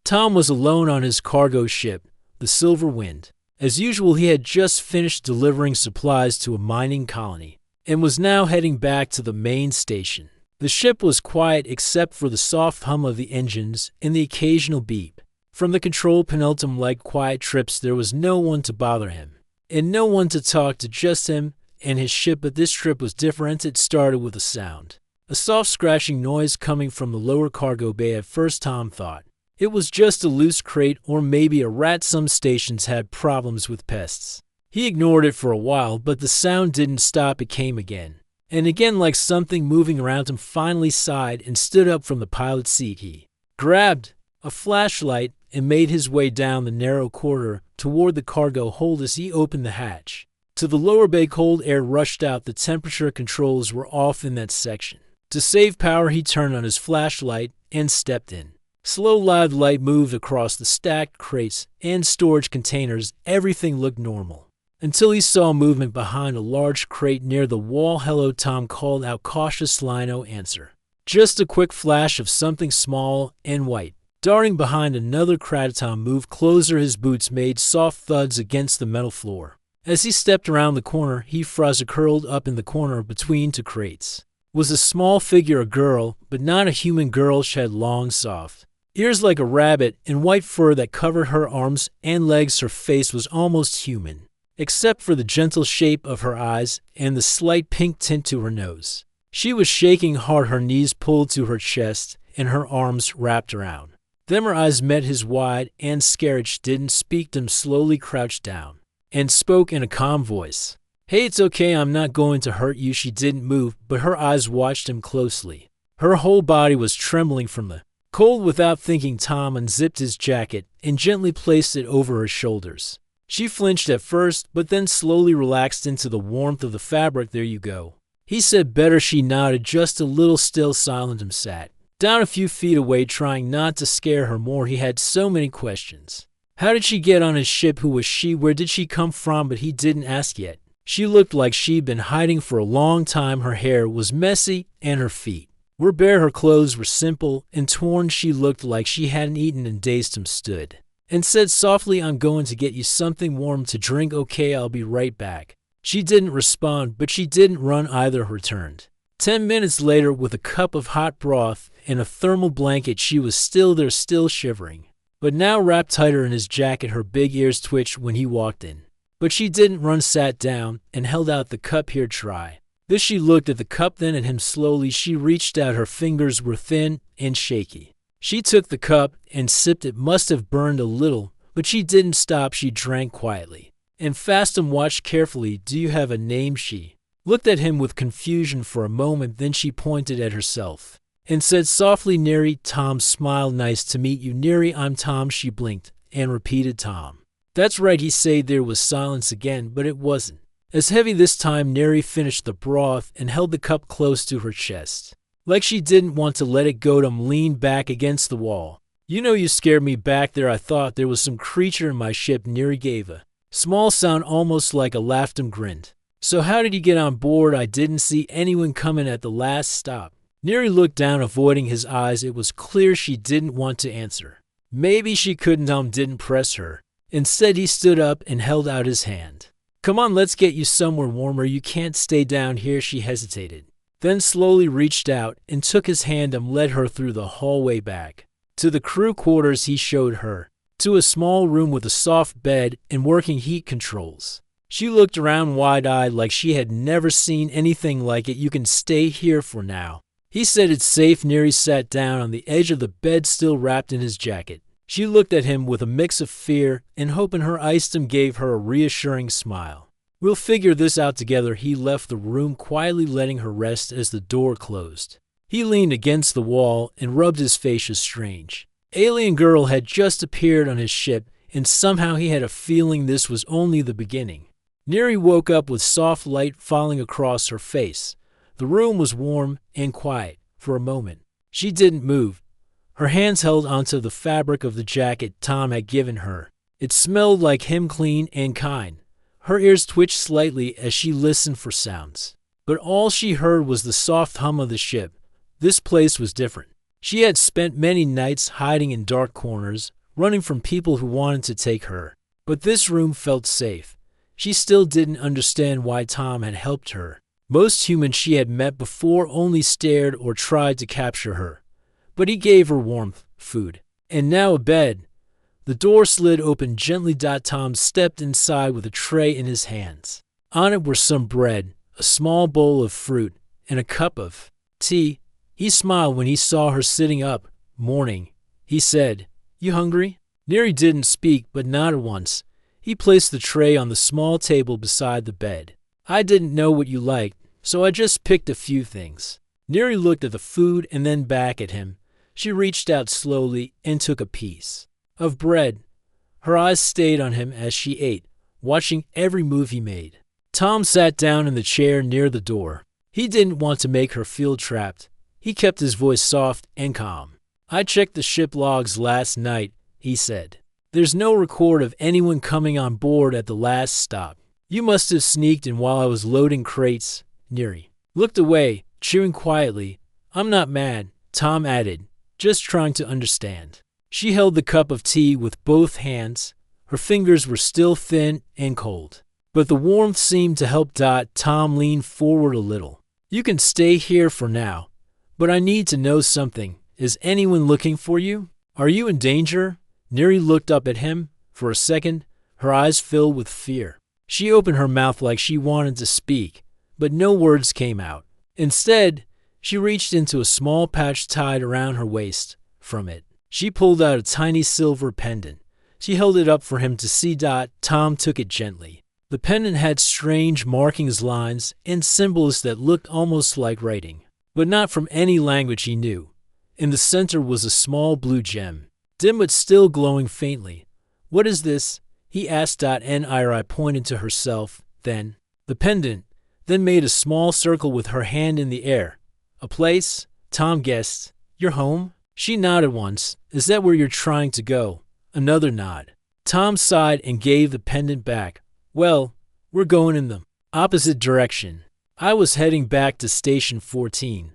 Tom was alone on his cargo ship, the Silver Wind. As usual, he had just finished delivering supplies to a mining colony and was now heading back to the main station. The ship was quiet except for the soft hum of the engines and the occasional beep. From the control panel like quiet trips, there was no one to bother him, and no one to talk to, just him and his ship. But this trip was different. It started with a sound. A soft scratching noise coming from the lower cargo bay. At first Tom thought it was just a loose crate or maybe a rat. Some stations had problems with pests. He ignored it for a while, but the sound didn't stop. It came again and again, like something moving around him. Finally sighed and stood up from the pilot's seat. He grabbed a flashlight and made his way down the narrow corridor toward the cargo hold. As he opened the hatch to the lower bay, cold air rushed out. The temperature controls were off in that section. To save power, he turned on his flashlight and stepped in. Slow live light moved across the stacked crates and storage containers. Everything looked normal until he saw movement behind a large crate near the wall. "Hello," Tom called out cautiously. "No answer. Just a quick flash of something small and white darting behind another crate." Tom moved closer. His boots made soft thuds against the metal floor. As he stepped around the corner, he froze. Curled up in the corner between two crates was a small figure, a girl, but not a human girl. She had long, soft ears like a rabbit and white fur that covered her arms and legs. Her face was almost human, except for the gentle shape of her eyes and the slight pink tint to her nose. She was shaking hard, her knees pulled to her chest and her arms wrapped around. Then her eyes met his wide and scared. She didn't speak to him. Slowly crouched down and spoke in a calm voice. "Hey, it's okay. I'm not going to hurt you." She didn't move, but her eyes watched him closely. Her whole body was trembling from the cold. Without thinking, Tom unzipped his jacket and gently placed it over her shoulders. She flinched at first, but then slowly relaxed into the warmth of the fabric. "There you go," he said. "Better." She nodded, just a little still silent. Him sat down a few feet away, trying not to scare her more. He had so many questions. How did she get on his ship? Who was she? Where did she come from? But he didn't ask yet. She looked like she'd been hiding for a long time. Her hair was messy and her feet were bare. Her clothes were simple and torn. She looked like she hadn't eaten in days. Tom stood and said softly, "I'm going to get you something warm to drink." "Okay, I'll be right back." She didn't respond, but she didn't run either. Returned 10 minutes later with a cup of hot broth and a thermal blanket. She was still there, still shivering, but now wrapped tighter in his jacket. Her big ears twitched when he walked in, but she didn't run. Sat down and held out the cup. "Here, try this." She looked at the cup, then at him. Slowly she reached out. Her fingers were thin and shaky. She took the cup and sipped. It must have burned a little, but she didn't stop. She drank quietly and fast. Him watched carefully. "Do you have a name?" She looked at him with confusion for a moment. Then she pointed at herself and said softly, "Neri." Tom smiled. "Nice to meet you, Neri. I'm Tom." She blinked and repeated, "Tom." "That's right," he said. There was silence again, but it wasn't as heavy this time. Neri finished the broth and held the cup close to her chest, like she didn't want to let it go. Tom leaned back against the wall. "You know, you scared me back there. I thought there was some creature in my ship." Neri gave a small sound, almost like a laugh. Tom grinned. "So how did you get on board?" "I didn't see anyone coming at the last stop." Neri looked down, avoiding his eyes. It was clear she didn't want to answer. Maybe she couldn't. Tom didn't press her. Instead, he stood up and held out his hand. "Come on, let's get you somewhere warmer. You can't stay down here." She hesitated, then slowly reached out and took his hand and led her through the hallway back to the crew quarters. He showed her to a small room with a soft bed and working heat controls. She looked around wide-eyed like she had never seen anything like it. "You can stay here for now," he said. "It's safe." Neri sat down on the edge of the bed, still wrapped in his jacket. She looked at him with a mix of fear and hope in her eyes. Tom gave her a reassuring smile. "We'll figure this out together." He left the room quietly, letting her rest. As the door closed, he leaned against the wall and rubbed his face. A strange alien girl had just appeared on his ship, and somehow he had a feeling this was only the beginning. Neri woke up with soft light falling across her face. The room was warm and quiet. For a moment, she didn't move. Her hands held onto the fabric of the jacket Tom had given her. It smelled like him, clean and kind. Her ears twitched slightly as she listened for sounds, but all she heard was the soft hum of the ship. This place was different. She had spent many nights hiding in dark corners, running from people who wanted to take her. But this room felt safe. She still didn't understand why Tom had helped her. Most humans she had met before only stared or tried to capture her. But he gave her warmth, food, and now a bed. The door slid open gently. Tom stepped inside with a tray in his hands. On it were some bread, a small bowl of fruit, and a cup of tea. He smiled when he saw her sitting up. Morning, he said. You hungry? Neri didn't speak, but nodded once. He placed the tray on the small table beside the bed. I didn't know what you liked, so I just picked a few things. Neri looked at the food and then back at him. She reached out slowly and took a piece of bread. Her eyes stayed on him as she ate, watching every move he made. Tom sat down in the chair near the door. He didn't want to make her feel trapped. He kept his voice soft and calm. I checked the ship logs last night, he said. There's no record of anyone coming on board at the last stop. You must have sneaked in while I was loading crates. Neri looked away, chewing quietly. I'm not mad, Tom added, just trying to understand. She held the cup of tea with both hands. Her fingers were still thin and cold, but the warmth seemed to help. Tom leaned forward a little. You can stay here for now, but I need to know something. Is anyone looking for you? Are you in danger? Neri looked up at him. For a second, her eyes filled with fear. She opened her mouth like she wanted to speak, but no words came out. Instead, she reached into a small pouch tied around her waist. From it, she pulled out a tiny silver pendant. She held it up for him to see. Tom took it gently. The pendant had strange markings, lines, and symbols that looked almost like writing, but not from any language he knew. In the center was a small blue gem, dim but still glowing faintly. What is this? He asked. Neri pointed to herself, then the pendant, then made a small circle with her hand in the air. A place? Tom guessed. Your home? She nodded once. Is that where you're trying to go? Another nod. Tom sighed and gave the pendant back. Well, we're going in the opposite direction. I was heading back to Station 14,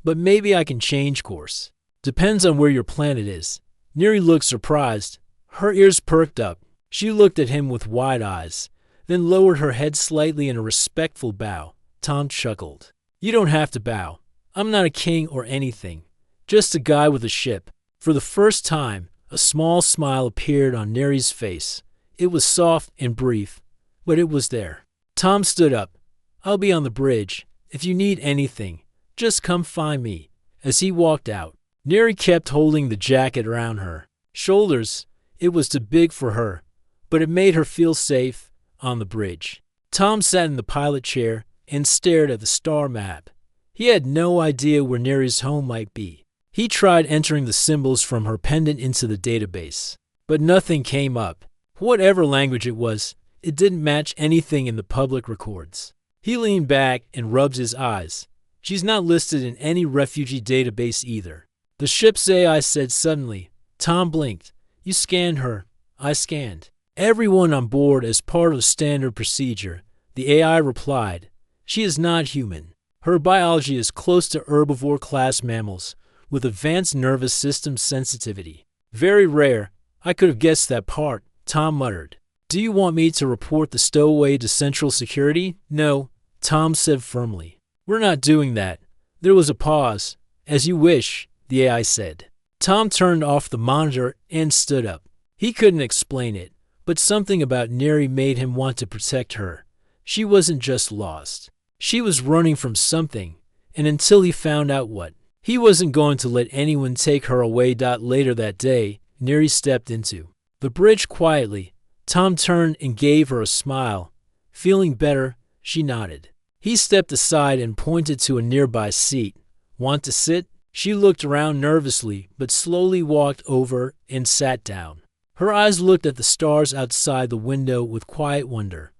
but maybe I can change course. Depends on where your planet is. Neri looked surprised. Her ears perked up. She looked at him with wide eyes, then lowered her head slightly in a respectful bow. Tom chuckled. You don't have to bow. I'm not a king or anything. Just a guy with a ship. For the first time, a small smile appeared on Neri's face. It was soft and brief, but it was there. Tom stood up. I'll be on the bridge. If you need anything, just come find me. As he walked out, Neri kept holding the jacket around her shoulders. It was too big for her, but it made her feel safe. On the bridge, Tom sat in the pilot chair and stared at the star map. He had no idea where Neri's home might be. He tried entering the symbols from her pendant into the database, but nothing came up. Whatever language it was, it didn't match anything in the public records. He leaned back and rubbed his eyes. She's not listed in any refugee database either. The ship's AI said suddenly. Tom blinked. You scanned her. I scanned everyone on board as part of standard procedure. The AI replied. She is not human. Her biology is close to herbivore-class mammals, with advanced nervous system sensitivity. Very rare. I could have guessed that part, Tom muttered. Do you want me to report the stowaway to Central Security? No, Tom said firmly. We're not doing that. There was a pause. As you wish, the AI said. Tom turned off the monitor and stood up. He couldn't explain it, but something about Neri made him want to protect her. She wasn't just lost. She was running from something, and until he found out what, he wasn't going to let anyone take her away. Later that day, Neri stepped into the bridge quietly. Tom turned and gave her a smile. Feeling better, she nodded. He stepped aside and pointed to a nearby seat. Want to sit? She looked around nervously, but slowly walked over and sat down. Her eyes looked at the stars outside the window with quiet wonder.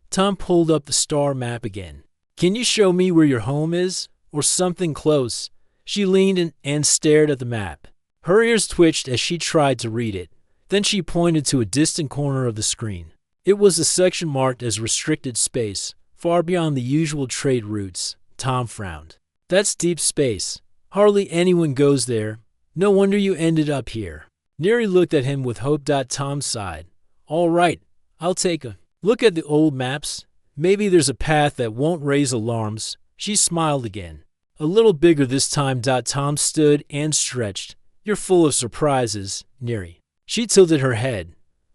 Tom pulled up the star map again. Can you show me where your home is? Or something close? She leaned in and stared at the map. Her ears twitched as she tried to read it. Then she pointed to a distant corner of the screen. It was a section marked as restricted space, far beyond the usual trade routes. Tom frowned. That's deep space. Hardly anyone goes there. No wonder you ended up here. Neri looked at him with hope. Tom sighed. All right, I'll take a look at the old maps. Maybe there's a path that won't raise alarms. She smiled again. A little bigger this time. Tom stood and stretched. You're full of surprises, Neri. She tilted her head.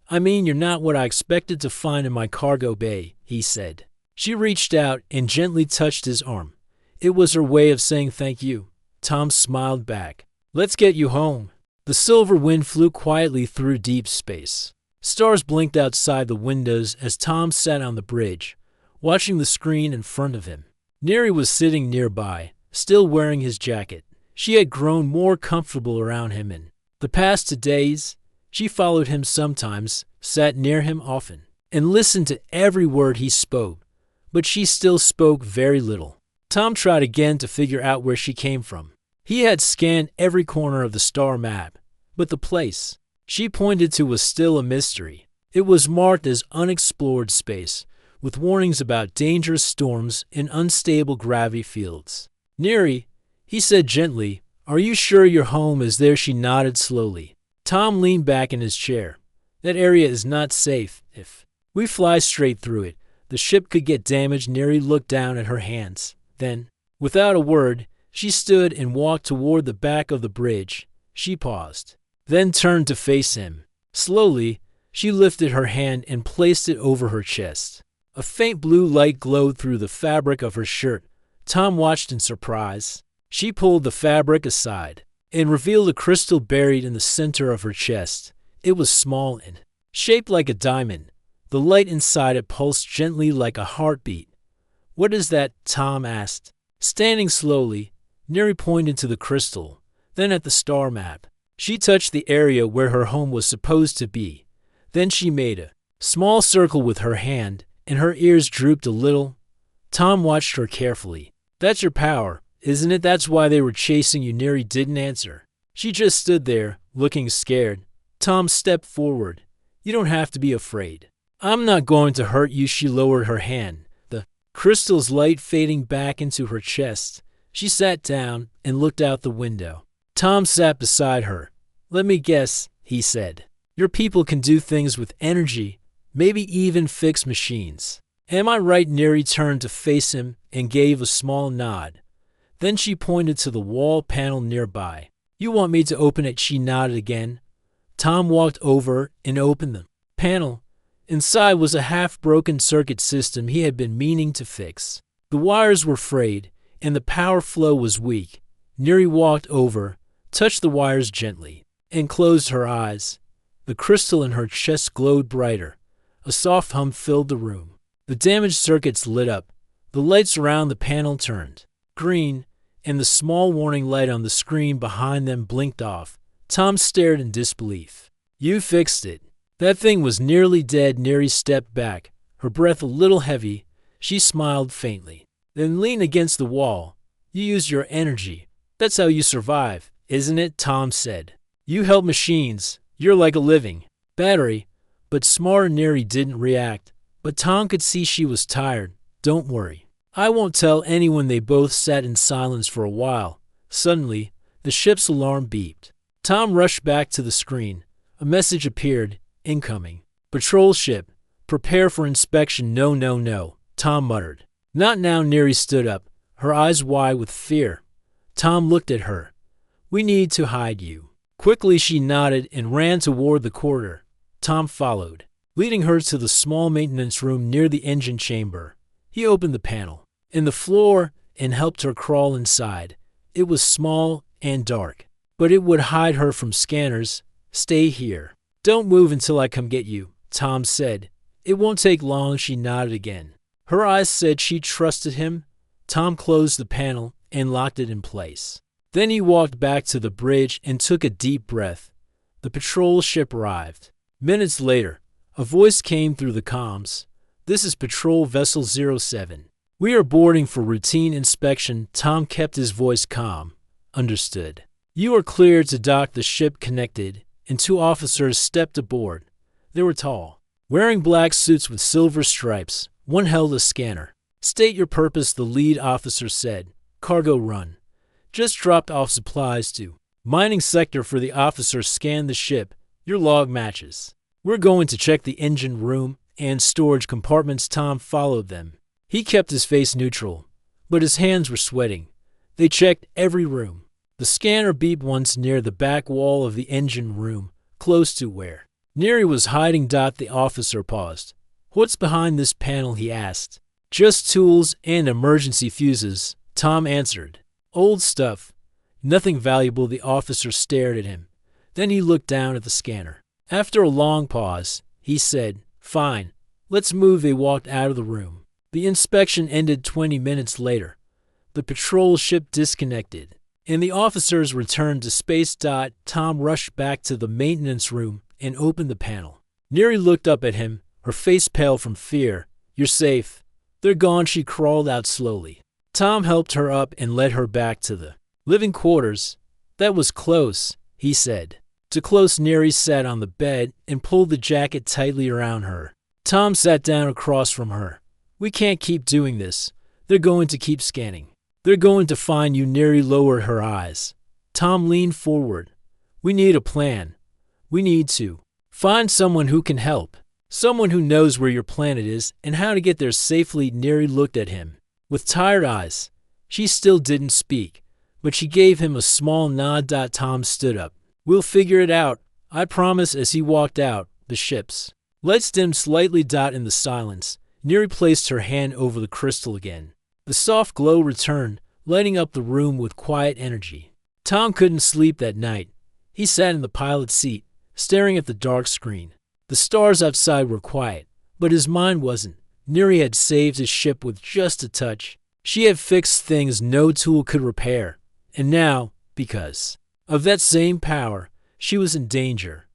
I mean, you're not what I expected to find in my cargo bay, he said. She reached out and gently touched his arm. It was her way of saying thank you. Tom smiled back. Let's get you home. The silver wind flew quietly through deep space. Stars blinked outside the windows as Tom sat on the bridge, watching the screen in front of him. Neri was sitting nearby, still wearing his jacket. She had grown more comfortable around him in the past 2 days. She followed him sometimes, sat near him often, and listened to every word he spoke, but she still spoke very little. Tom tried again to figure out where she came from. He had scanned every corner of the star map, but the place she pointed to was still a mystery. It was marked as unexplored space, with warnings about dangerous storms and unstable gravity fields. Neri, he said gently, are you sure your home is there? She nodded slowly. Tom leaned back in his chair. That area is not safe. If we fly straight through it, the ship could get damaged. Neri looked down at her hands. Then, without a word, she stood and walked toward the back of the bridge. She paused, then turned to face him. Slowly, she lifted her hand and placed it over her chest. A faint blue light glowed through the fabric of her shirt. Tom watched in surprise. She pulled the fabric aside and revealed a crystal buried in the center of her chest. It was small and shaped like a diamond. The light inside it pulsed gently like a heartbeat. What is that? Tom asked. Standing slowly, Neri pointed to the crystal, then at the star map. She touched the area where her home was supposed to be. Then she made a small circle with her hand, and her ears drooped a little. Tom watched her carefully. That's your power, isn't it? That's why they were chasing you. Neri didn't answer. She just stood there, looking scared. Tom stepped forward. You don't have to be afraid. I'm not going to hurt you. She lowered her hand, the crystal's light fading back into her chest. She sat down and looked out the window. Tom sat beside her. Let me guess, he said. Your people can do things with energy, maybe even fix machines. Am I right? Neri turned to face him and gave a small nod. Then she pointed to the wall panel nearby. You want me to open it? She nodded again. Tom walked over and opened the panel. Inside was a half-broken circuit system he had been meaning to fix. The wires were frayed, and the power flow was weak. Neri walked over, touched the wires gently, and closed her eyes. The crystal in her chest glowed brighter. A soft hum filled the room. The damaged circuits lit up. The lights around the panel turned green, and the small warning light on the screen behind them blinked off. Tom stared in disbelief. You fixed it. That thing was nearly dead. Neri stepped back, her breath a little heavy. She smiled faintly, then leaned against the wall. You used your energy. That's how you survive, isn't it? Tom said. You help machines. You're like a living battery. But smarter. Neri didn't react, but Tom could see she was tired. Don't worry. I won't tell anyone. They both sat in silence for a while. Suddenly, the ship's alarm beeped. Tom rushed back to the screen. A message appeared. Incoming. Patrol ship. Prepare for inspection. No, no, no, Tom muttered. Not now. Neri stood up, her eyes wide with fear. Tom looked at her. We need to hide you. Quickly she nodded and ran toward the corridor. Tom followed, leading her to the small maintenance room near the engine chamber. He opened the panel in the floor and helped her crawl inside. It was small and dark, but it would hide her from scanners. Stay here. Don't move until I come get you, Tom said. It won't take long. She nodded again. Her eyes said she trusted him. Tom closed the panel and locked it in place. Then he walked back to the bridge and took a deep breath. The patrol ship arrived. Minutes later, a voice came through the comms. This is Patrol Vessel 07. We are boarding for routine inspection. Tom kept his voice calm. Understood. You are cleared to dock. The ship connected, and 2 officers stepped aboard. They were tall, wearing black suits with silver stripes. One held a scanner. State your purpose, the lead officer said. Cargo run. Just dropped off supplies to Mining sector for the officer scanned the ship. Your log matches. We're going to check the engine room and storage compartments. Tom followed them. He kept his face neutral, but his hands were sweating. They checked every room. The scanner beeped once near the back wall of the engine room, close to where Neri was hiding. The officer paused. What's behind this panel? He asked. Just tools and emergency fuses, Tom answered. Old stuff. Nothing valuable. The officer stared at him. Then he looked down at the scanner. After a long pause, he said, Fine, let's move. They walked out of the room. The inspection ended 20 minutes later. The patrol ship disconnected, and the officers returned to space. Tom rushed back to the maintenance room and opened the panel. Neri looked up at him, her face pale from fear. You're safe. They're gone. She crawled out slowly. Tom helped her up and led her back to the living quarters. That was close, he said. Too close. Neri sat on the bed and pulled the jacket tightly around her. Tom sat down across from her. We can't keep doing this. They're going to keep scanning. They're going to find you. Neri lowered her eyes. Tom leaned forward. We need a plan. We need to find someone who can help. Someone who knows where your planet is and how to get there safely. Neri looked at him with tired eyes. She still didn't speak, but she gave him a small nod. Tom stood up. We'll figure it out, I promise. As he walked out, the ship's lights dimmed slightly. In the silence, Neri placed her hand over the crystal again. The soft glow returned, lighting up the room with quiet energy. Tom couldn't sleep that night. He sat in the pilot seat, staring at the dark screen. The stars outside were quiet, but his mind wasn't. Neri had saved his ship with just a touch. She had fixed things no tool could repair. And now, because of that same power, she was in danger.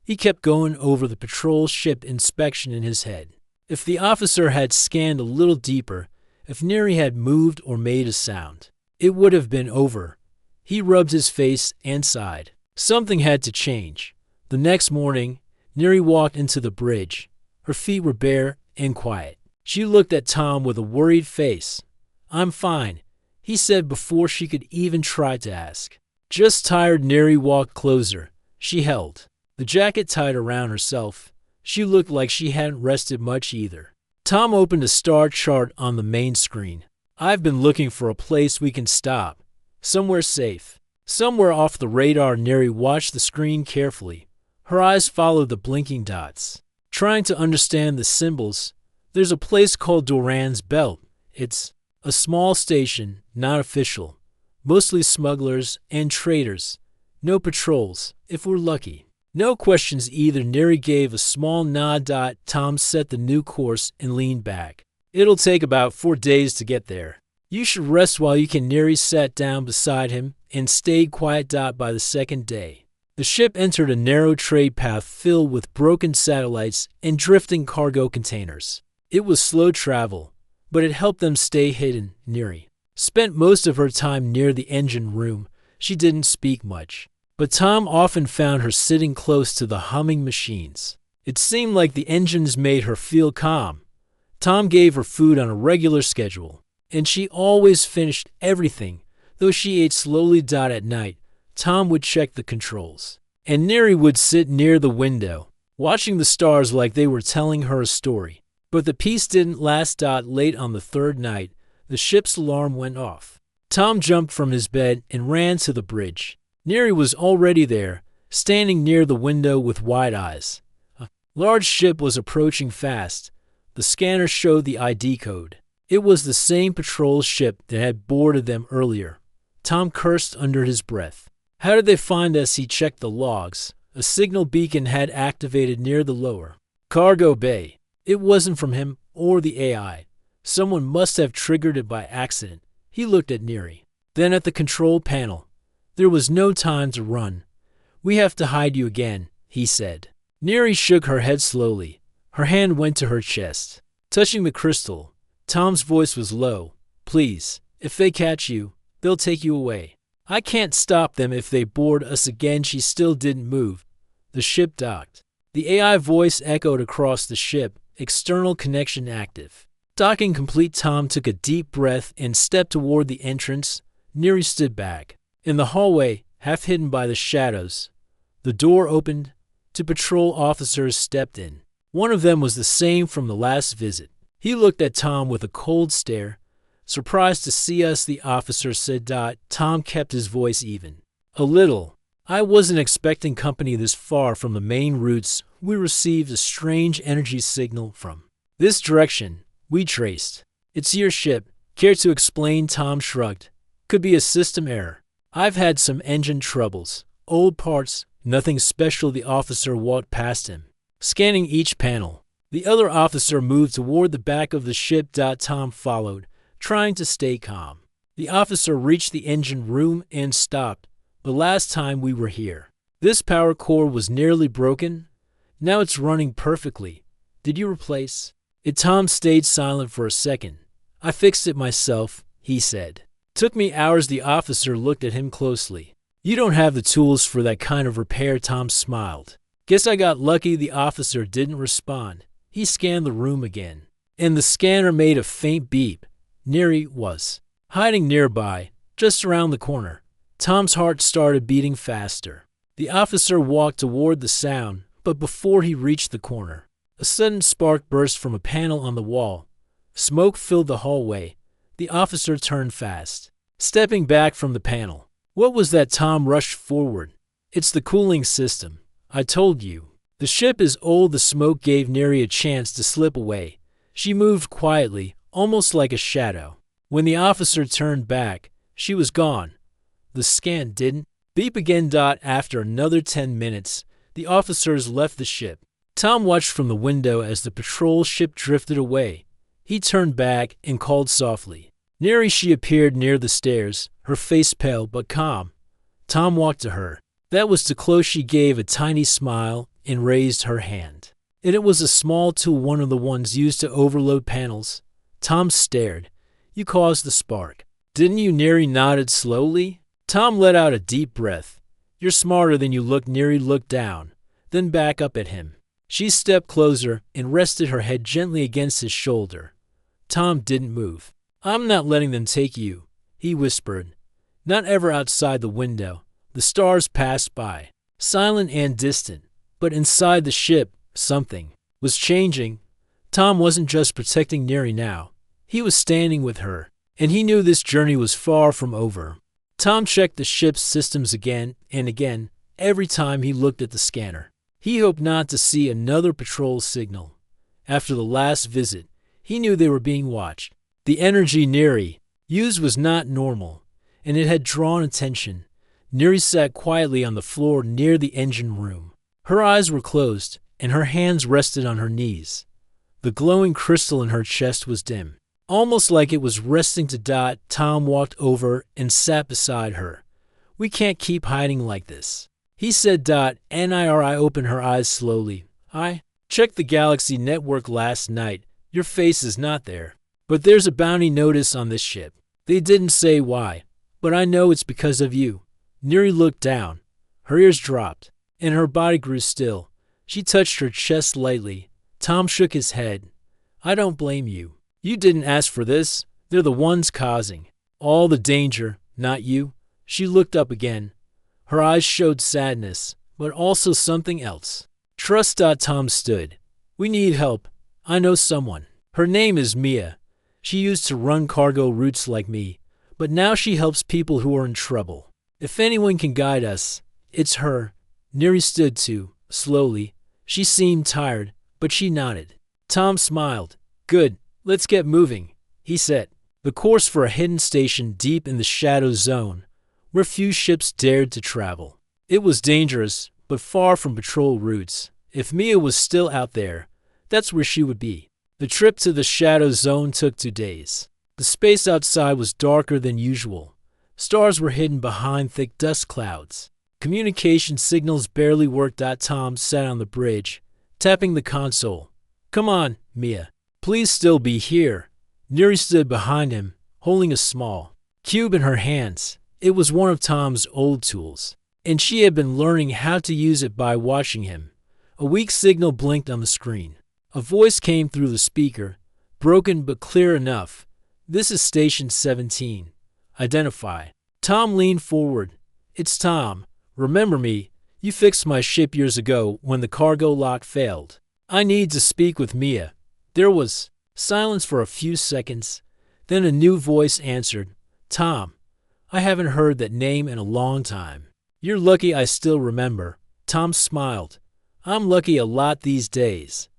He kept going over the patrol ship inspection in his head. If the officer had scanned a little deeper, if Neri had moved or made a sound, it would have been over. He rubbed his face and sighed. Something had to change. The next morning, Neri walked into the bridge. Her feet were bare and quiet. She looked at Tom with a worried face. I'm fine, he said before she could even try to ask. Just tired. Neri walked closer. She held the jacket tight around herself. She looked like she hadn't rested much either. Tom opened a star chart on the main screen. I've been looking for a place we can stop. Somewhere safe. Somewhere off the radar. Neri watched the screen carefully. Her eyes followed the blinking dots, trying to understand the symbols. There's a place called Duran's Belt. It's a small station, not official. Mostly smugglers and traders. No patrols, if we're lucky. No questions either. Neri gave a small nod. Tom set the new course and leaned back. It'll take about 4 days to get there. You should rest while you can. Neri sat down beside him and stayed quiet. By the second day, the ship entered a narrow trade path filled with broken satellites and drifting cargo containers. It was slow travel, but it helped them stay hidden. Neri spent most of her time near the engine room. She didn't speak much, but Tom often found her sitting close to the humming machines. It seemed like the engines made her feel calm. Tom gave her food on a regular schedule, and she always finished everything, though she ate slowly. At night, Tom would check the controls, and Neri would sit near the window, watching the stars like they were telling her a story. But the peace didn't last. Late on the third night, the ship's alarm went off. Tom jumped from his bed and ran to the bridge. Neri was already there, standing near the window with wide eyes. A large ship was approaching fast. The scanner showed the ID code. It was the same patrol ship that had boarded them earlier. Tom cursed under his breath. How did they find us? He checked the logs. A signal beacon had activated near the lower cargo bay. It wasn't from him or the AI. Someone must have triggered it by accident. He looked at Neri, then at the control panel. There was no time to run. We have to hide you again, he said. Neri shook her head slowly. Her hand went to her chest, touching the crystal. Tom's voice was low. Please, if they catch you, they'll take you away. I can't stop them if they board us again. She still didn't move. The ship docked. The AI voice echoed across the ship. External connection active. Docking complete. Tom took a deep breath and stepped toward the entrance. Neri stood back. In the hallway, half hidden by the shadows. The door opened. Two patrol officers stepped in. One of them was the same from the last visit. He looked at Tom with a cold stare. Surprised to see us, the officer said. Tom kept his voice even. A little. I wasn't expecting company this far from the main routes. We received a strange energy signal from this direction. We traced. It's your ship. Care to explain? Tom shrugged. Could be a system error. I've had some engine troubles. Old parts. Nothing special. The officer walked past him, scanning each panel. The other officer moved toward the back of the ship. Tom followed, trying to stay calm. The officer reached the engine room and stopped. The last time we were here, this power core was nearly broken. Now it's running perfectly. Did you replace it? Tom stayed silent for a second. I fixed it myself, he said. Took me hours. The officer looked at him closely. You don't have the tools for that kind of repair. Tom smiled. Guess I got lucky. The officer didn't respond. He scanned the room again, and the scanner made a faint beep. Neri was hiding nearby, just around the corner. Tom's heart started beating faster. The officer walked toward the sound, but before he reached the corner, a sudden spark burst from a panel on the wall. Smoke filled the hallway. The officer turned fast, stepping back from the panel. What was that? Tom rushed forward. It's the cooling system. I told you. The ship is old. The smoke gave Neri a chance to slip away. She moved quietly, almost like a shadow. When the officer turned back, she was gone. The scan didn't beep again. After another 10 minutes, the officers left the ship. Tom watched from the window as the patrol ship drifted away. He turned back and called softly. Neri. She appeared near the stairs, her face pale but calm. Tom walked to her. That was too close. She gave a tiny smile and raised her hand. And it was a small tool, one of the ones used to overload panels. Tom stared. You caused the spark, didn't you? Neri nodded slowly. Tom let out a deep breath. You're smarter than you look. Neri looked down, then back up at him. She stepped closer and rested her head gently against his shoulder. Tom didn't move. I'm not letting them take you, he whispered. Not ever. Outside the window, the stars passed by, silent and distant. But inside the ship, something was changing. Tom wasn't just protecting Neri now. He was standing with her, and he knew this journey was far from over. Tom checked the ship's systems again and again. Every time he looked at the scanner, he hoped not to see another patrol signal. After the last visit, he knew they were being watched. The energy Neri used was not normal, and it had drawn attention. Neri sat quietly on the floor near the engine room. Her eyes were closed, and her hands rested on her knees. The glowing crystal in her chest was dim, almost like it was resting to. Tom walked over and sat beside her. We can't keep hiding like this, he said. Niri opened her eyes slowly. I checked the Galaxy network last night. Your face is not there. But there's a bounty notice on this ship. They didn't say why, but I know it's because of you. Neri looked down. Her ears dropped, and her body grew still. She touched her chest lightly. Tom shook his head. I don't blame you. You didn't ask for this. They're the ones causing all the danger, not you. She looked up again. Her eyes showed sadness, but also something else. Trust. Tom stood. We need help. I know someone. Her name is Mia. She used to run cargo routes like me, but now she helps people who are in trouble. If anyone can guide us, it's her. Neri stood too, slowly. She seemed tired, but she nodded. Tom smiled. Good, let's get moving, he said. The course for a hidden station deep in the shadow zone, where few ships dared to travel. It was dangerous, but far from patrol routes. If Mia was still out there, that's where she would be. The trip to the shadow zone took 2 days. The space outside was darker than usual. Stars were hidden behind thick dust clouds. Communication signals barely worked. Tom sat on the bridge, tapping the console. Come on, Mia. Please still be here. Neri stood behind him, holding a small cube in her hands. It was one of Tom's old tools, and she had been learning how to use it by watching him. A weak signal blinked on the screen. A voice came through the speaker, broken but clear enough. This is Station 17. Identify. Tom leaned forward, It's Tom. Remember me? You fixed my ship years ago when the cargo lock failed. I need to speak with Mia. There was silence for a few seconds. Then a new voice answered. Tom. I haven't heard that name in a long time. You're lucky I still remember. Tom smiled. I'm lucky a lot these days.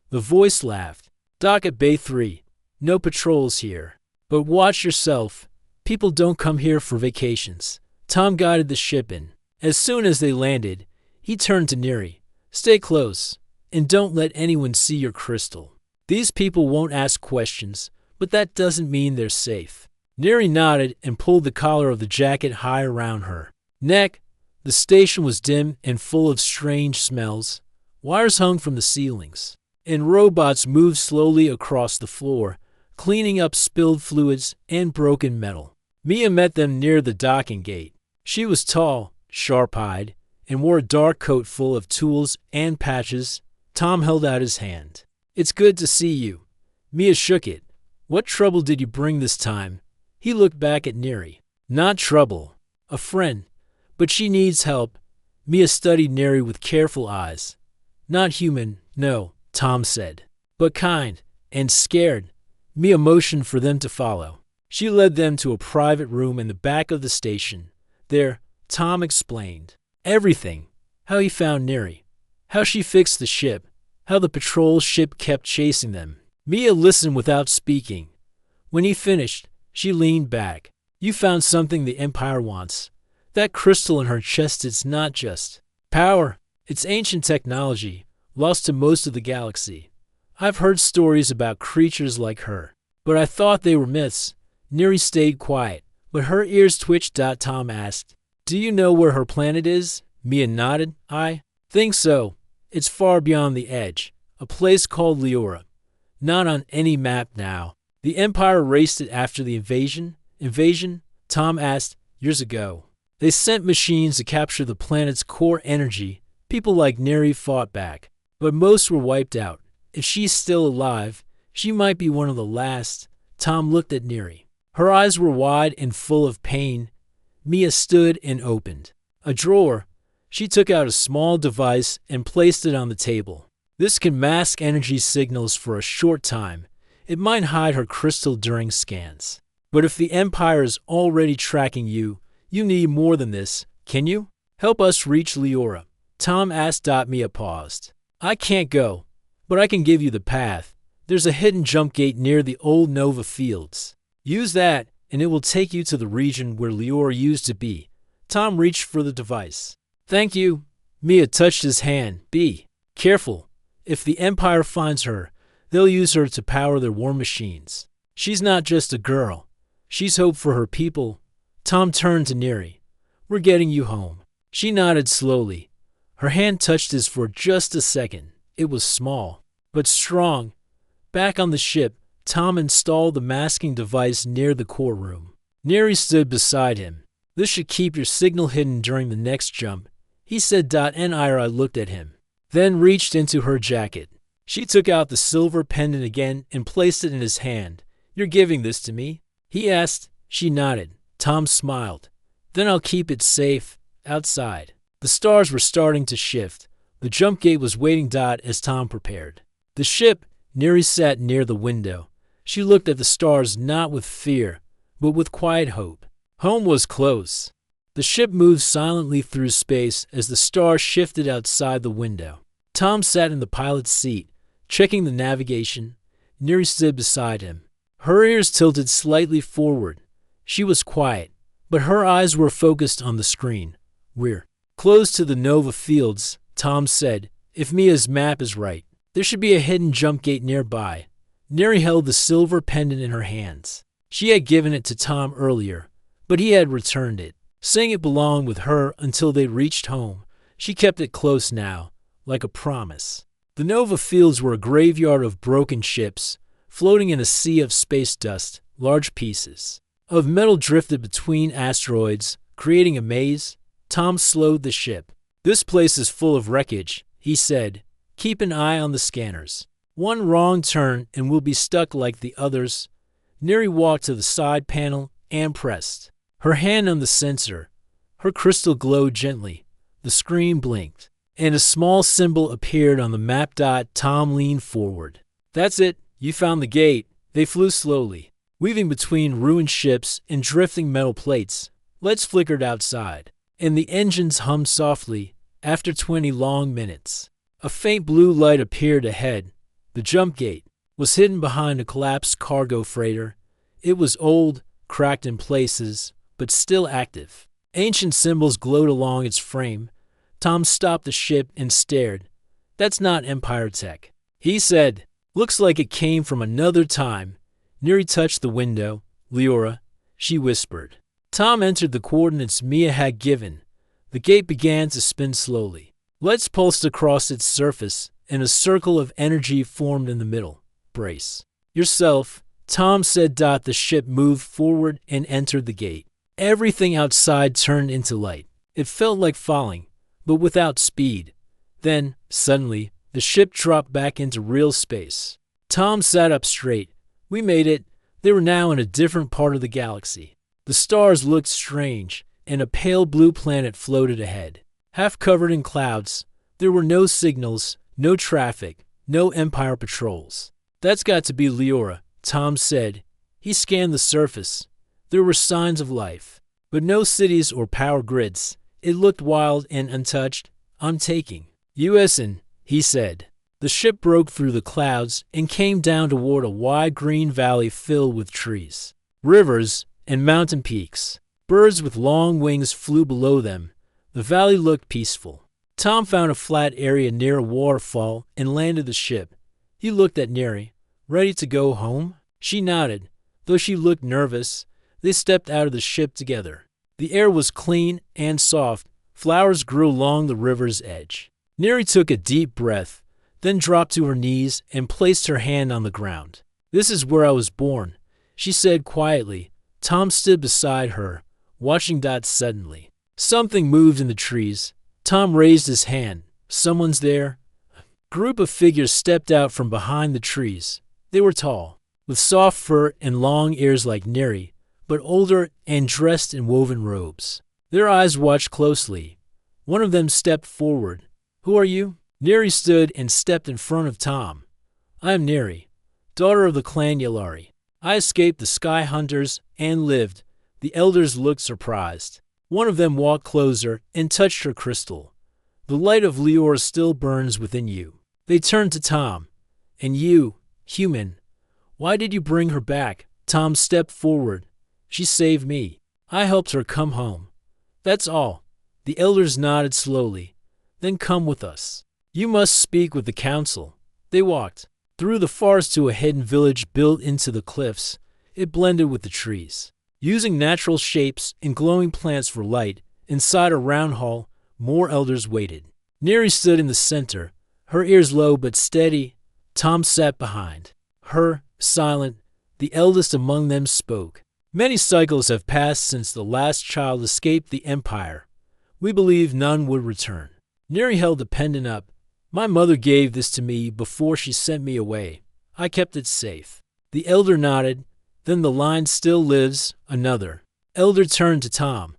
The voice laughed. Dock at Bay 3. No patrols here. But watch yourself. People don't come here for vacations. Tom guided the ship in. As soon as they landed, he turned to Neri. Stay close, and don't let anyone see your crystal. These people won't ask questions, but that doesn't mean they're safe. Neri nodded and pulled the collar of the jacket high around her neck. The station was dim and full of strange smells. Wires hung from the ceilings, and robots moved slowly across the floor, cleaning up spilled fluids and broken metal. Mia met them near the docking gate. She was tall, sharp-eyed, and wore a dark coat full of tools and patches. Tom held out his hand. It's good to see you. Mia shook it. What trouble did you bring this time? He looked back at Neri. Not trouble. A friend. But she needs help. Mia studied Neri with careful eyes. Not human, no, Tom said. But kind and scared. Mia motioned for them to follow. She led them to a private room in the back of the station. There, Tom explained everything. How he found Neri. How she fixed the ship. How the patrol ship kept chasing them. Mia listened without speaking. When he finished, she leaned back. You found something the Empire wants. That crystal in her chest, it's not just power. It's ancient technology, lost to most of the galaxy. I've heard stories about creatures like her, but I thought they were myths. Neri stayed quiet, but her ears twitched. Tom asked, Do you know where her planet is? Mia nodded. I think so. It's far beyond the edge, a place called Leora. Not on any map now. The Empire erased it after the invasion. Invasion? Tom asked. Years ago. They sent machines to capture the planet's core energy. People like Neri fought back, but most were wiped out. If she's still alive, she might be one of the last. Tom looked at Neri. Her eyes were wide and full of pain. Mia stood and opened a drawer. She took out a small device and placed it on the table. This can mask energy signals for a short time. It might hide her crystal during scans. But if the Empire is already tracking you, you need more than this. Can you help us reach Leora? Tom asked. Mia paused. I can't go, but I can give you the path. There's a hidden jump gate near the old Nova fields. Use that, and it will take you to the region where Leora used to be. Tom reached for the device. Thank you. Mia touched his hand. Be careful. If the Empire finds her, they'll use her to power their war machines. She's not just a girl. She's hope for her people. Tom turned to Neri. We're getting you home. She nodded slowly. Her hand touched his for just a second. It was small, but strong. Back on the ship, Tom installed the masking device near the core room. Neri stood beside him. This should keep your signal hidden during the next jump, he said. Nira looked at him, then reached into her jacket. She took out the silver pendant again and placed it in his hand. You're giving this to me? He asked. She nodded. Tom smiled. Then I'll keep it safe, outside. The stars were starting to shift. The jump gate was waiting. As Tom prepared the ship, Neri sat near the window. She looked at the stars not with fear, but with quiet hope. Home was close. The ship moved silently through space as the stars shifted outside the window. Tom sat in the pilot's seat, checking the navigation. Neri stood beside him. Her ears tilted slightly forward. She was quiet, but her eyes were focused on the screen. We're close to the Nova fields, Tom said. If Mia's map is right, there should be a hidden jump gate nearby. Neri held the silver pendant in her hands. She had given it to Tom earlier, but he had returned it, saying it belonged with her until they reached home. She kept it close now, like a promise. The Nova fields were a graveyard of broken ships, floating in a sea of space dust. Large pieces of metal drifted between asteroids, creating a maze. Tom slowed the ship. This place is full of wreckage, he said. Keep an eye on the scanners. One wrong turn and we'll be stuck like the others. Neri walked to the side panel and pressed her hand on the sensor. Her crystal glowed gently. The screen blinked, and a small symbol appeared on the map. Tom leaned forward. That's it. You found the gate. They flew slowly, weaving between ruined ships and drifting metal plates. Lights flickered outside, and the engines hummed softly. After 20 long minutes, a faint blue light appeared ahead. The jump gate was hidden behind a collapsed cargo freighter. It was old, cracked in places, but still active. Ancient symbols glowed along its frame. Tom stopped the ship and stared. That's not Empire tech, he said. Looks like it came from another time. Neri touched the window. Leora, she whispered. Tom entered the coordinates Mia had given. The gate began to spin slowly. Lights pulsed across its surface, and a circle of energy formed in the middle. Brace yourself, Tom said. The ship moved forward and entered the gate. Everything outside turned into light. It felt like falling, but without speed. Then, suddenly, the ship dropped back into real space. Tom sat up straight. We made it. They were now in a different part of the galaxy. The stars looked strange, and a pale blue planet floated ahead, half covered in clouds. There were no signals, no traffic, no Empire patrols. That's got to be Leora, Tom said. He scanned the surface. There were signs of life, but no cities or power grids. It looked wild and untouched. I'm taking US in, he said. The ship broke through the clouds and came down toward a wide green valley filled with trees, rivers, and mountain peaks. Birds with long wings flew below them. The valley looked peaceful. Tom found a flat area near a waterfall and landed the ship. He looked at Neri. Ready to go home? She nodded, though she looked nervous. They stepped out of the ship together. The air was clean and soft. Flowers grew along the river's edge. Neri took a deep breath, then dropped to her knees and placed her hand on the ground. This is where I was born, she said quietly. Tom stood beside her, watching. Suddenly, something moved in the trees. Tom raised his hand. Someone's there. A group of figures stepped out from behind the trees. They were tall, with soft fur and long ears like Neri, but older and dressed in woven robes. Their eyes watched closely. One of them stepped forward. Who are you? Neri stood and stepped in front of Tom. I am Neri, daughter of the clan Yalari. I escaped the Sky Hunters and lived. The elders looked surprised. One of them walked closer and touched her crystal. The light of Leora still burns within you. They turned to Tom. And you, human, why did you bring her back? Tom stepped forward. She saved me. I helped her come home. That's all. The elders nodded slowly. Then come with us. You must speak with the council. They walked through the forest to a hidden village built into the cliffs. It blended with the trees. Using natural shapes and glowing plants for light, inside a round hall, more elders waited. Neri stood in the center, her ears low but steady. Tom sat behind her, silent. The eldest among them spoke. Many cycles have passed since the last child escaped the Empire. We believe none would return. Neri held the pendant up. My mother gave this to me before she sent me away. I kept it safe. The elder nodded. Then the line still lives. Another elder turned to Tom.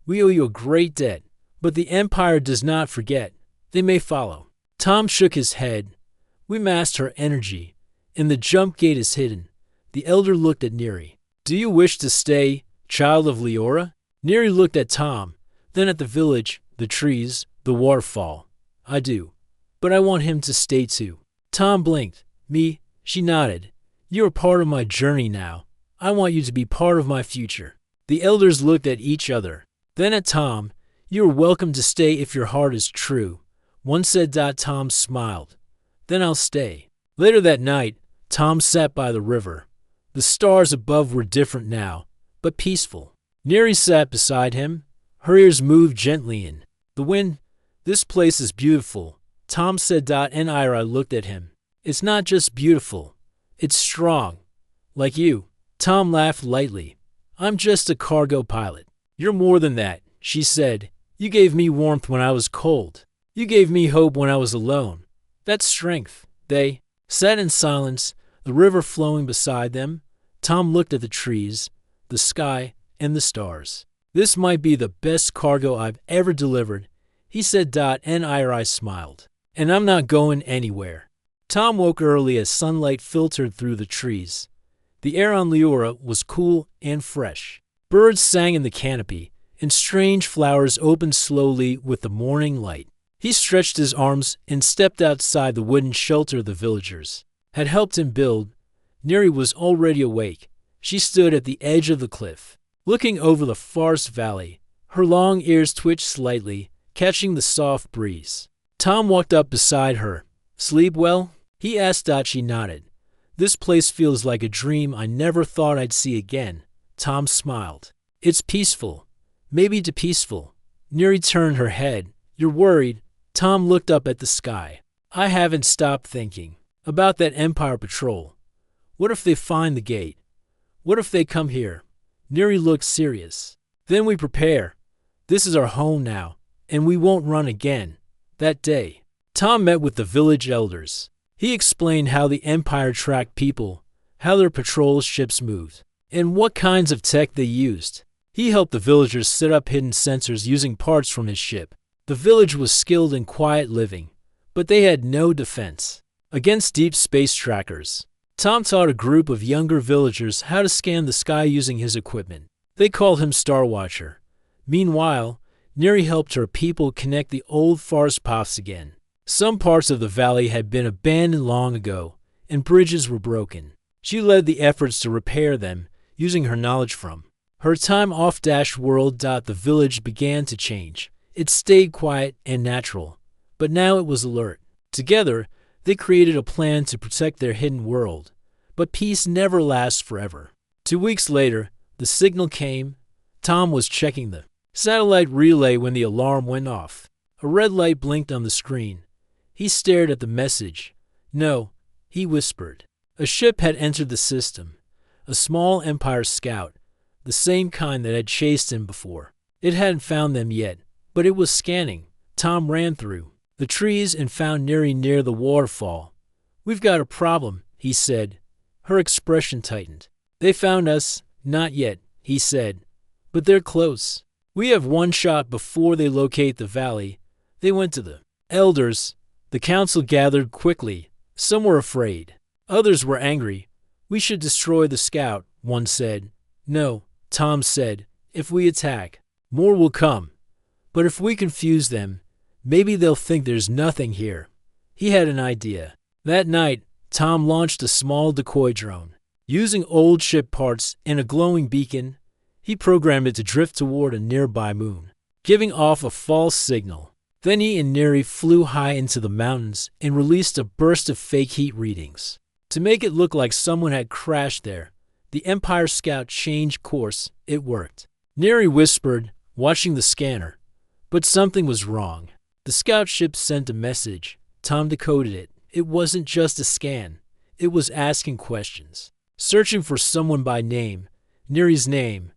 We owe you a great debt, but the Empire does not forget. They may follow. Tom shook his head. We masked her energy, and the jump gate is hidden. The elder looked at Neri. Do you wish to stay, child of Leora? Neri looked at Tom, then at the village, the trees, the waterfall. I do, but I want him to stay too. Tom blinked. Me? She nodded. You are part of my journey now. I want you to be part of my future. The elders looked at each other, then at Tom. You are welcome to stay if your heart is true. One said. Tom smiled. Then I'll stay. Later that night, Tom sat by the river. The stars above were different now, but peaceful. Neri sat beside him. Her ears moved gently in the wind. This place is beautiful, Tom said. And Ira looked at him. It's not just beautiful. It's strong. Like you. Tom laughed lightly. I'm just a cargo pilot. You're more than that, she said. You gave me warmth when I was cold. You gave me hope when I was alone. That's strength. They sat in silence, the river flowing beside them. Tom looked at the trees, the sky, and the stars. This might be the best cargo I've ever delivered, he said. Neri smiled. And I'm not going anywhere. Tom woke early as sunlight filtered through the trees. The air on Leura was cool and fresh. Birds sang in the canopy, and strange flowers opened slowly with the morning light. He stretched his arms and stepped outside the wooden shelter the villagers had helped him build. Neri was already awake. She stood at the edge of the cliff, looking over the forest valley. Her long ears twitched slightly, catching the soft breeze. Tom walked up beside her. "Sleep well?" he asked. She nodded. "This place feels like a dream I never thought I'd see again." Tom smiled. "It's peaceful. Maybe too peaceful." Neri turned her head. "You're worried?" Tom looked up at the sky. "I haven't stopped thinking about that Empire patrol. What if they find the gate? What if they come here?" Neri looked serious. "Then we prepare. This is our home now, and we won't run again." That day, Tom met with the village elders. He explained how the Empire tracked people, how their patrol ships moved, and what kinds of tech they used. He helped the villagers set up hidden sensors using parts from his ship. The village was skilled in quiet living, but they had no defense against deep space trackers. Tom taught a group of younger villagers how to scan the sky using his equipment. They called him Star Watcher. Meanwhile, Neri helped her people connect the old forest paths again. Some parts of the valley had been abandoned long ago, and bridges were broken. She led the efforts to repair them, using her knowledge from her time off World. The village began to change. It stayed quiet and natural, but now it was alert. Together, they created a plan to protect their hidden world. But peace never lasts forever. 2 weeks later, the signal came. Tom was checking the satellite relay when the alarm went off. A red light blinked on the screen. He stared at the message. "No," he whispered. A ship had entered the system. A small Empire scout, the same kind that had chased him before. It hadn't found them yet, but it was scanning. Tom ran through the trees and found Neri near the waterfall. "We've got a problem," he said. Her expression tightened. "They found us." "Not yet," he said. "But they're close. We have one shot before they locate the valley." They went to the elders. The council gathered quickly. Some were afraid. Others were angry. "We should destroy the scout," one said. "No," Tom said. "If we attack, more will come. But if we confuse them, maybe they'll think there's nothing here." He had an idea. That night, Tom launched a small decoy drone. Using old ship parts and a glowing beacon, he programmed it to drift toward a nearby moon, giving off a false signal. Then he and Neri flew high into the mountains and released a burst of fake heat readings. To make it look like someone had crashed there, the Empire scout changed course. It worked. Neri whispered, watching the scanner. But something was wrong. The scout ship sent a message. Tom decoded it. It wasn't just a scan. It was asking questions. Searching for someone by name. Neri's name.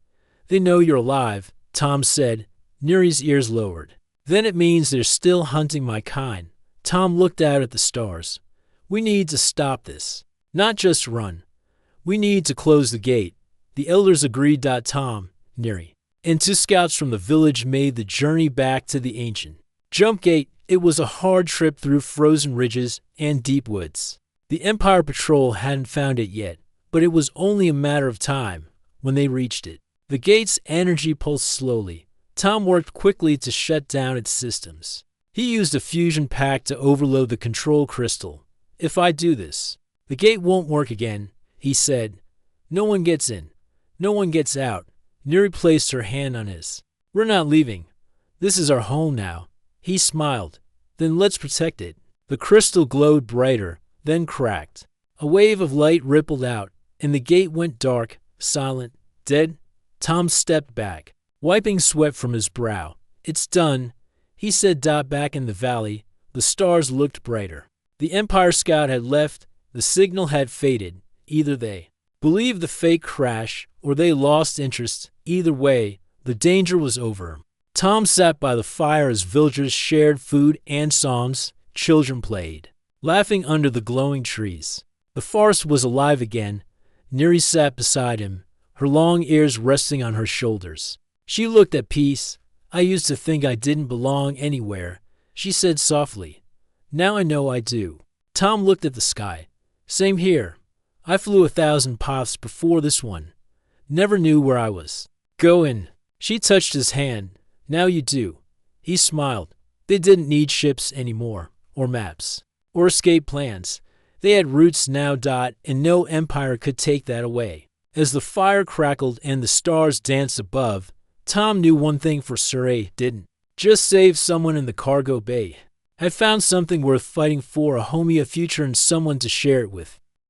"They know you're alive," Tom said. Neri's ears lowered. "Then it means they're still hunting my kind." Tom looked out at the stars. "We need to stop this. Not just run. We need to close the gate." The elders agreed. Tom, Neri, and 2 scouts from the village made the journey back to the ancient jump gate. It was a hard trip through frozen ridges and deep woods. The Empire patrol hadn't found it yet, but it was only a matter of time when they reached it. The gate's energy pulsed slowly. Tom worked quickly to shut down its systems. He used a fusion pack to overload the control crystal. "If I do this, the gate won't work again," he said. "No one gets in. No one gets out." Neri placed her hand on his. "We're not leaving. This is our home now." He smiled. "Then let's protect it." The crystal glowed brighter, then cracked. A wave of light rippled out, and the gate went dark, silent, dead. Tom stepped back, wiping sweat from his brow. "It's done," he said. Back in the valley, the stars looked brighter. The Empire scout had left. The signal had faded. Either they believed the fake crash, or they lost interest. Either way, the danger was over. Tom sat by the fire as villagers shared food and songs. Children played, laughing under the glowing trees. The forest was alive again. Neri sat beside him, her long ears resting on her shoulders. She looked at peace. I used to think I didn't belong anywhere, she said softly. Now I know I do. Tom looked at the sky. Same here. I flew 1,000 paths before this one. Never knew where I was going. She touched his hand. Now you do. He smiled. They didn't need ships anymore, or maps, or escape plans. They had roots now. And no empire could take that away. As the fire crackled and the stars danced above, Tom knew one thing for sure: didn't just save someone in the cargo bay. I found something worth fighting for, a homie, a future, and someone to share it with.